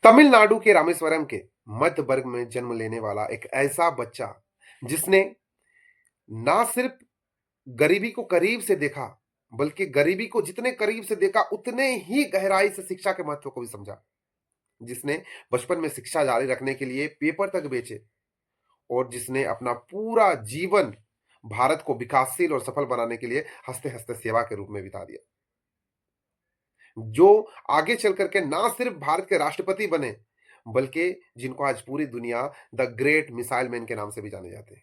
तमिलनाडु के रामेश्वरम के मध्य वर्ग में जन्म लेने वाला एक ऐसा बच्चा जिसने ना सिर्फ गरीबी को करीब से देखा, बल्कि गरीबी को जितने करीब से देखा उतने ही गहराई से शिक्षा के महत्व को भी समझा। जिसने बचपन में शिक्षा जारी रखने के लिए पेपर तक बेचे और जिसने अपना पूरा जीवन भारत को विकासशील और सफल बनाने के लिए हंसते-हंसते सेवा के रूप में बिता दिया। जो आगे चल कर के ना सिर्फ भारत के राष्ट्रपति बने, बल्कि जिनको आज पूरी दुनिया द ग्रेट मिसाइल मैन के नाम से भी जाने जाते हैं।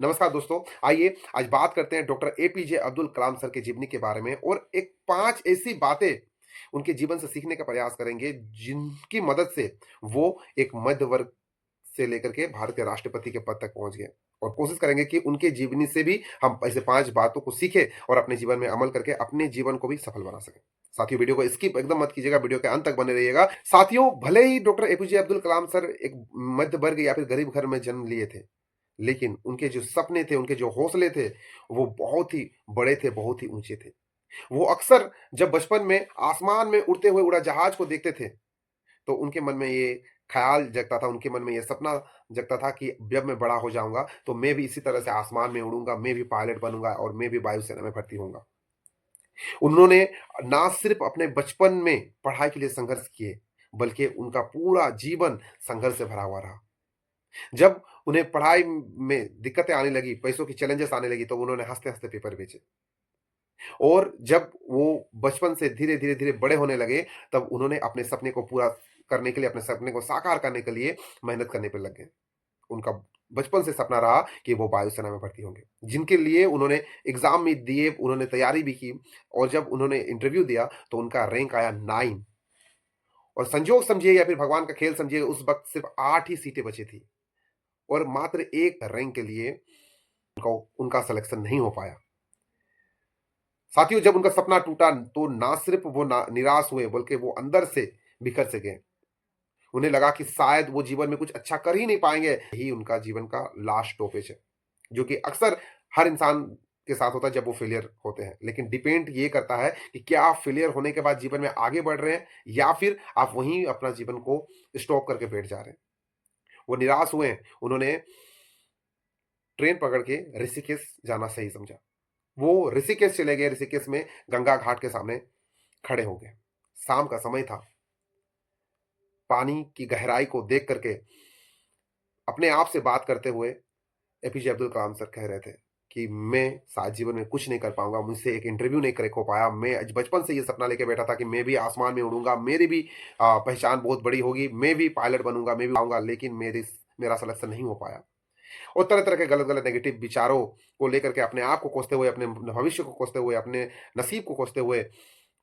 नमस्कार दोस्तों, आइए आज बात करते हैं doctor APJ Abdul Kalam sir की जीवनी के बारे में और एक 5 ऐसी बातें उनके जीवन से सीखने का प्रयास करेंगे, जिनकी मदद से वो एक मध्य वर्ग से लेकर के भारत के राष्ट्रपति के पद तक पहुँच गए। और कोशिश करेंगे कि उनके जीवनी से भी हम ऐसे 5 बातों को सीखें और अपने जीवन में अमल करके अपने जीवन को भी सफल बना सकें। साथियों, वीडियो को स्किप एकदम मत कीजिएगा, वीडियो के अंत तक बने रहिएगा। साथियों, भले ही doctor APJ Abdul Kalam sir एक मध्य वर्ग या फिर गरीब घर में जन्म लिए थे, लेकिन उनके जो सपने थे, उनके जो हौसले थे, वो बहुत ही बड़े थे, बहुत ही ऊँचे थे। वो अक्सर जब बचपन में आसमान में उड़ते हुए उड़ाजहाज को देखते थे, तो उनके मन में ये ख़्याल जगता था, उनके मन में ये सपना जगता था कि जब मैं बड़ा हो जाऊँगा, तो मैं भी इसी तरह से आसमान में उड़ूँगा, मैं भी पायलट बनूँगा और मैं भी वायुसेना में भर्ती होऊँगा। उन्होंने ना सिर्फ़ अपने बचपन में पढ़ाई के लिए संघर्ष किए, बल्कि उनका पूरा जीवन संघर्ष से भरा हुआ रहा। जब उन्हें पढ़ाई में दिक्कतें आने लगी, पैसों की चैलेंजेस आने लगी, तो उन्होंने हँसते-हँसते पेपर बेचे। और जब वो बचपन से धीरे बड़े होने लगे, तब उन्होंने अपने सपने को पूरा करने के लिए, अपने सपने को साकार करने के लिए मेहनत करने पे लग गए। उनका बचपन से सपना रहा कि वो वायुसेना में भर्ती होंगे, जिनके लिए उन्होंने एग्ज़ाम भी दिए, उन्होंने तैयारी भी की और जब उन्होंने इंटरव्यू दिया, तो उनका रैंक आया 9 और संजोग समझिए या फिर भगवान का खेल समझिए, उस वक़्त सिर्फ़ 8 ही सीटें बची थी और मात्र 1 रैंक के लिए उनको उनका सिलेक्शन नहीं हो पाया। साथियों, जब उनका सपना टूटा तो ना सिर्फ वो ना निराश हुए, बल्कि वो अंदर से बिखर से गए। उन्हें लगा कि शायद वो जीवन में कुछ अच्छा कर ही नहीं पाएँगे। यही उनका जीवन का लास्ट स्टॉपेज है, जो कि अक्सर हर इंसान के साथ होता है जब वो फेलियर होते हैं। लेकिन डिपेंड ये करता है कि क्या आप फेलियर होने के बाद जीवन में आगे बढ़ रहे हैं या फिर आप वहीं अपना जीवन को स्टॉप करके बैठ जा रहे हैं। वो निराश हुए, उन्होंने ट्रेन पकड़ के ऋषिकेश जाना सही समझा। वो ऋषिकेश चले गए, ऋषिकेश में गंगा घाट के सामने खड़े हो गए। शाम का समय था। पानी की गहराई को देख करके अपने आप से बात करते हुए एपीजे अब्दुल कलाम सर कह रहे थे कि मैं शायद जीवन में कुछ नहीं कर पाऊँगा, मुझसे एक इंटरव्यू नहीं क्रैक हो पाया। मैं आज बचपन से ये सपना लेके बैठा था कि मैं भी आसमान में उड़ूँगा, मेरी भी पहचान बहुत बड़ी होगी, मैं भी पायलट बनूँगा, मैं भी आऊँगा, लेकिन मेरा सिलेक्शन नहीं हो पाया। और तरह-तरह के गलत-गलत नेगेटिव विचारों को लेकर के अपने आप को कोसते हुए, अपने भविष्य को कोसते हुए, अपने नसीब को कोसते हुए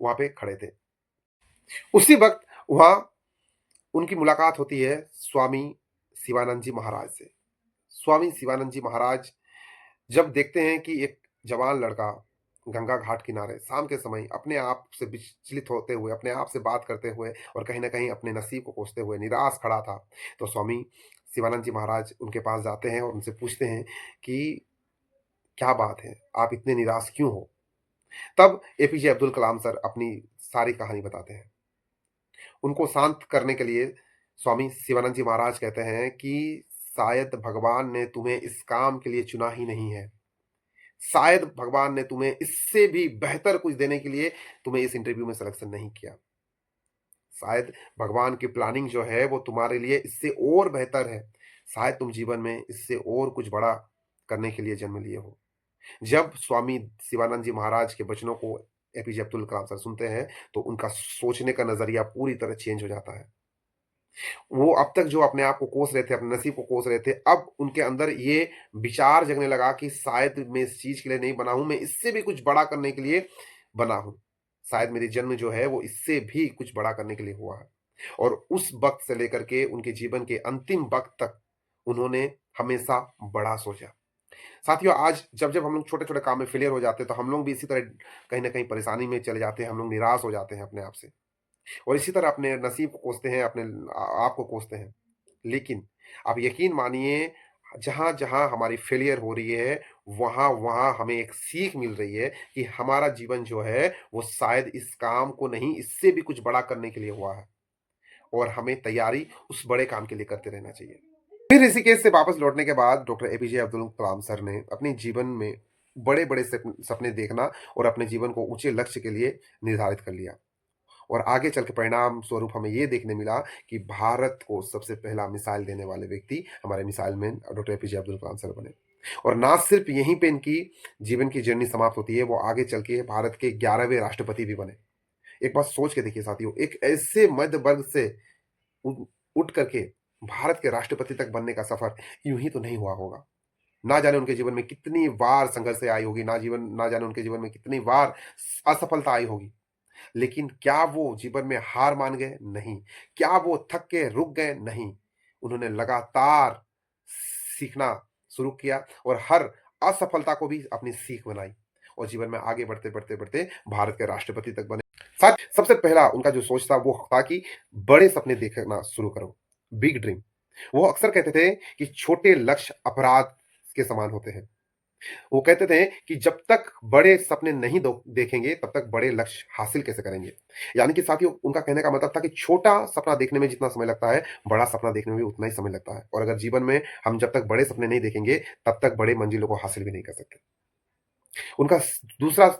वहाँ पे खड़े थे। उसी वक़्त वहाँ उनकी मुलाकात होती है स्वामी शिवानंद जी महाराज से। स्वामी शिवानंद जी महाराज जब देखते हैं कि एक जवान लड़का गंगा घाट किनारे शाम के समय अपने आप से विचलित होते हुए, अपने आप से बात करते हुए और कहीं न कहीं अपने नसीब को कोसते हुए निराश खड़ा था, तो स्वामी शिवानंद जी महाराज उनके पास जाते हैं और उनसे पूछते हैं कि, "क्या बात है? आप इतने निराश क्यों हो?" तब एपीजे अब्दुल कलाम सर अपनी सारी कहानी बताते हैं। उनको शांत करने के लिए स्वामी शिवानंद जी महाराज कहते हैं कि शायद भगवान ने तुम्हें इस काम के लिए चुना ही नहीं है। शायद भगवान ने तुम्हें इससे भी बेहतर कुछ देने के लिए तुम्हें इस इंटरव्यू में सिलेक्शन नहीं किया। शायद भगवान की प्लानिंग जो है वो तुम्हारे लिए इससे और बेहतर है। शायद तुम जीवन में इससे और कुछ बड़ा करने के लिए जन्म लिए हो। जब स्वामी शिवानंद जी महाराज के वचनों को एपीजे अब्दुल कलाम सर सुनते हैं, तो उनका सोचने का नज़रिया पूरी तरह चेंज हो जाता है। वो अब तक जो अपने आप को कोस रहे थे, अपने नसीब को कोस रहे थे, अब उनके अंदर ये विचार जगने लगा कि शायद मैं इस चीज़ के लिए नहीं बना हूँ, मैं इससे भी कुछ बड़ा करने के लिए बना हूँ। शायद मेरी जन्म जो है वो इससे भी कुछ बड़ा करने के लिए हुआ है। और उस वक़्त से लेकर के उनके जीवन के अंतिम वक़्त तक उन्होंने हमेशा बड़ा सोचा। साथियों, आज जब-जब हम लोग छोटे-छोटे काम में फेलियर हो जाते हैं, तो हम लोग भी इसी तरह कहीं न कहीं परेशानी में चले जाते हैं, हम लोग निराश हो जाते हैं अपने आप से। और इसी तरह अपने नसीब को कोसते हैं, अपने आप को कोसते हैं। लेकिन आप यकीन मानिए, जहाँ-जहाँ हमारी फेलियर हो रही है, वहाँ-वहाँ हमें एक सीख मिल रही है कि हमारा जीवन जो है, वो शायद इस काम को नहीं, इससे भी कुछ बड़ा करने के लिए हुआ है। और हमें तैयारी उस बड़े काम के लिए करते रहना चाहिए। फिर ऋषिकेश से वापस लौटने के बाद doctor APJ Abdul Kalam sir ने अपने जीवन में बड़े-बड़े सपने देखना और अपने जीवन को ऊँचे लक्ष्य के लिए निर्धारित कर लिया। और आगे चल के परिणाम स्वरूप हमें ये देखने मिला कि भारत को सबसे पहला मिसाइल देने वाले व्यक्ति हमारे missile man doctor APJ Abdul Kalam sir बने। और ना सिर्फ यहीं पे इनकी जीवन की जर्नी समाप्त होती है, वो आगे चल के भारत के 11वें राष्ट्रपति भी बने। एक बात सोच के देखिए साथियों, एक ऐसे मध्य वर्ग से उ उठ करके भारत के राष्ट्रपति तक बनने का सफर यूँ ही तो नहीं हुआ होगा। ना जाने उनके जीवन में कितनी बार संघर्षें आई होगी, ना जाने उनके जीवन में कितनी बार असफलता आई होगी। लेकिन क्या वो जीवन में हार मान गए? नहीं। क्या वो थक के रुक गए? नहीं। उन्होंने लगातार सीखना शुरू किया और हर असफलता को भी अपनी सीख बनाई और जीवन में आगे बढ़ते भारत के राष्ट्रपति तक बने। साथ सबसे पहला उनका जो सोच था वो था कि बड़े सपने देखना शुरू करो, बिग ड्रीम। वो अक्सर कहते थे कि छोटे लक्ष्य अपराध के समान होते हैं। वो कहते थे कि जब तक बड़े सपने नहीं देखेंगे तब तक बड़े लक्ष्य हासिल कैसे करेंगे। यानी कि साथियों उनका कहने का मतलब था कि छोटा सपना देखने में जितना समय लगता है, बड़ा सपना देखने में भी उतना ही समय लगता है। और अगर जीवन में हम जब तक बड़े सपने नहीं देखेंगे तब तक बड़े मंजिलों को हासिल भी नहीं कर सकते। उनका दूसरा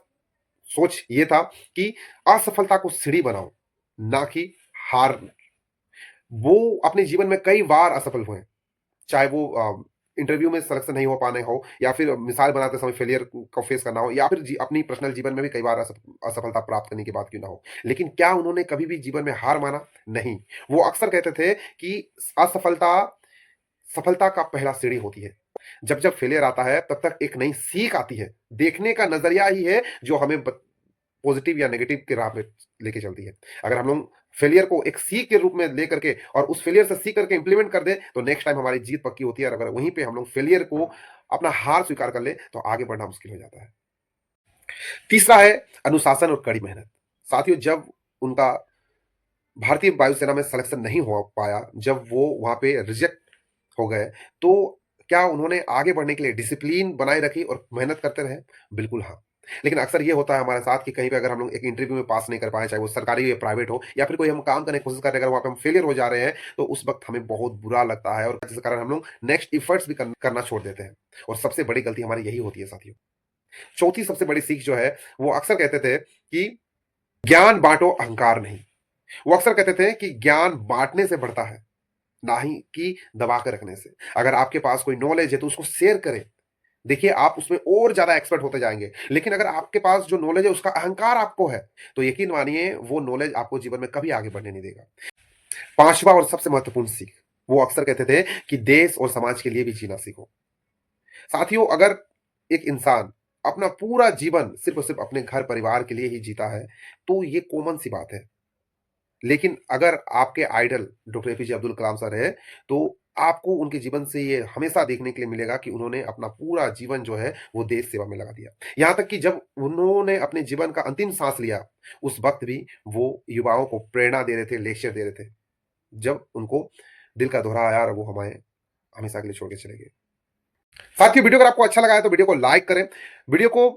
सोच ये था कि असफलता को सीढ़ी बनाओ, ना कि हार। वो अपने जीवन में कई बार असफल हुए, चाहे वो इंटरव्यू में सिलेक्शन नहीं हो पाने हो, या फिर मिसाल बनाते समय फेलियर को फेस करना हो, या फिर अपनी पर्सनल जीवन में भी कई बार असफलता प्राप्त करने की बात क्यों ना हो। लेकिन क्या उन्होंने कभी भी जीवन में हार माना? नहीं। वो अक्सर कहते थे कि असफलता सफलता का पहला सीढ़ी होती है। जब फेलियर आता है तब तक एक नई सीख आती है। देखने का नजरिया ही है जो हमें पॉजिटिव या नेगेटिव के राह पे लेके चलती है। अगर हम लोग फेलियर को एक सीख के रूप में लेकर के और उस फेलियर से सीख करके इंप्लीमेंट कर दे तो नेक्स्ट टाइम हमारी जीत पक्की होती है। और अगर वहीं पे हम लोग फेलियर को अपना हार स्वीकार कर ले तो आगे बढ़ना मुश्किल हो जाता है। तीसरा है अनुशासन और कड़ी मेहनत। साथियों जब उनका भारतीय वायुसेना में सिलेक्शन नहीं हो पाया, जब वो वहां पे रिजेक्ट हो गए, तो क्या उन्होंने आगे बढ़ने के लिए डिसिप्लिन बनाए रखी और मेहनत करते रहे? बिल्कुल हाँ। लेकिन अक्सर ये होता है हमारे साथ कि कहीं पे अगर हम लोग एक इंटरव्यू में पास नहीं कर पाए, चाहे वो सरकारी हो या प्राइवेट हो, या फिर कोई हम काम करने की कोशिश कर रहे हैं, अगर वहाँ पे हम फेलियर हो जा रहे हैं, तो उस वक़्त हमें बहुत बुरा लगता है और जिस कारण हम लोग नेक्स्ट एफर्ट्स भी करना छोड़ देते हैं। और सबसे बड़ी गलती हमारी यही होती है साथियों। चौथी सबसे बड़ी सीख जो है, वो अक्सर कहते थे कि ज्ञान बाँटो, अहंकार नहीं। वो अक्सर कहते थे कि ज्ञान बाँटने से बढ़ता है, ना ही कि दबा के रखने से। अगर आपके पास कोई नॉलेज है तो उसको शेयर करें। देखिए आप उसमें और ज़्यादा एक्सपर्ट होते जाएँगे। लेकिन अगर आपके पास जो नॉलेज है उसका अहंकार आपको है, तो यकीन मानिए वो नॉलेज आपको जीवन में कभी आगे बढ़ने नहीं देगा। 5वां और सबसे महत्वपूर्ण सीख, वो अक्सर कहते थे कि देश और समाज के लिए भी जीना सीखो। साथियों अगर एक इंसान अपना पूरा जीवन सिर्फ़ और सिर्फ़ अपने घर परिवार के लिए ही जीता है, तो ये कॉमन सी बात है। लेकिन अगर आपके idol doctor APJ Abdul Kalam sir हैं, तो आपको उनके जीवन से ये हमेशा देखने के लिए मिलेगा कि उन्होंने अपना पूरा जीवन जो है, वो देश सेवा में लगा दिया। यहाँ तक कि जब उन्होंने अपने जीवन का अंतिम साँस लिया, उस वक़्त भी वो युवाओं को प्रेरणा दे रहे थे, लेक्चर दे रहे थे। जब उनको दिल का दौरा आया और वो हमें हमेशा के लिए छोड़ के चले गए। साथियों वीडियो अगर आपको अच्छा लगा है तो वीडियो को लाइक करें। वीडियो को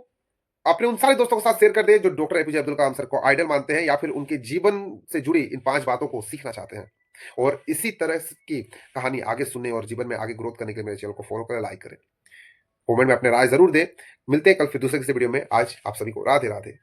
अपने उन सारे दोस्तों के साथ शेयर कर दें जो doctor APJ Abdul Kalam sir को आइडल मानते हैं या फिर उनके जीवन से जुड़ी इन 5 बातों को सीखना चाहते हैं। और इसी तरह की कहानी आगे सुनने और जीवन में आगे ग्रोथ करने के लिए मेरे चैनल को फॉलो करें, लाइक करें। कमेंट में अपने राय ज़रूर दें। मिलते हैं कल फिर दूसरे किसी वीडियो में। आज आप सभी को राधे-राधे।